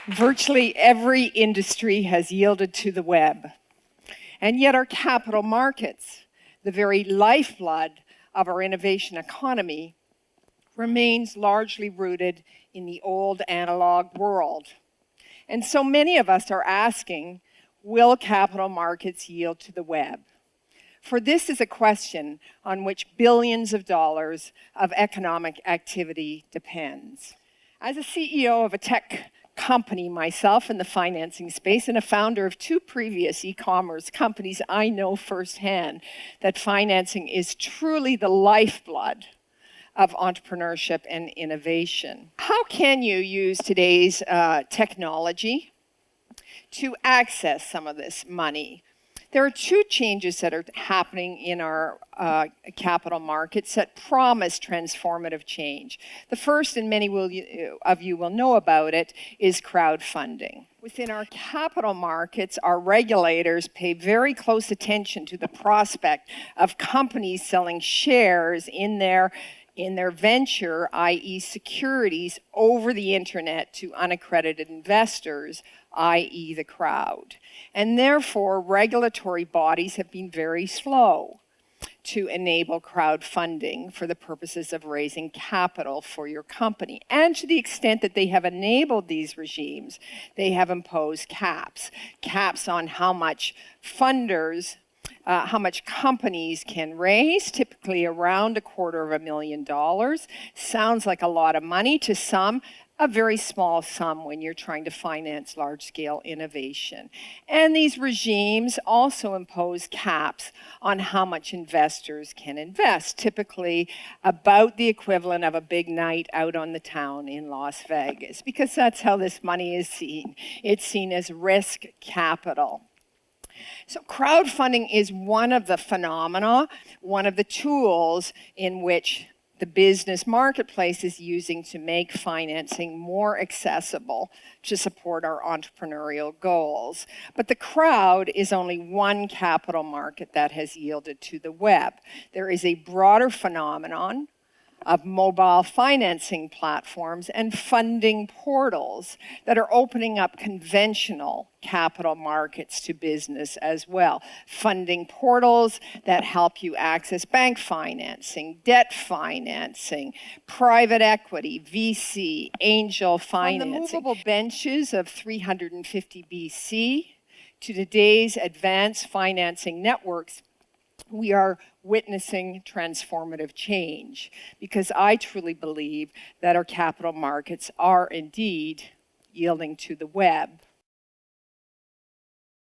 Virtually every industry has yielded to the web. And yet our capital markets, the very lifeblood of our innovation economy, remains largely rooted in the old analog world. And so many of us are asking, will capital markets yield to the web? For this is a question on which billions of dollars of economic activity depends. As a CEO of a tech company myself in the financing space and a founder of 2 previous e-commerce companies, I know firsthand that financing is truly the lifeblood of entrepreneurship and innovation. How can you use today's technology to access some of this money? There are 2 changes that are happening in our capital markets that promise transformative change. The first, and many of you will know about it, is crowdfunding. Within our capital markets, our regulators pay very close attention to the prospect of companies selling shares in their venture, i.e. securities, over the internet to unaccredited investors, i.e. the crowd. And therefore, regulatory bodies have been very slow to enable crowdfunding for the purposes of raising capital for your company. And to the extent that they have enabled these regimes, they have imposed caps on how much funders how much companies can raise, typically around $250,000. Sounds like a lot of money to some, a very small sum when you're trying to finance large-scale innovation. And these regimes also impose caps on how much investors can invest, typically about the equivalent of a big night out on the town in Las Vegas, because that's how this money is seen. It's seen as risk capital. So crowdfunding is one of the phenomena, one of the tools in which the business marketplace is using to make financing more accessible to support our entrepreneurial goals. But the crowd is only one capital market that has yielded to the web. There is a broader phenomenon of mobile financing platforms and funding portals that are opening up conventional capital markets to business as well. Funding portals that help you access bank financing, debt financing, private equity, VC, angel financing. From the movable benches of 350 BC to today's advanced financing networks, we are witnessing transformative change, because I truly believe that our capital markets are indeed yielding to the web.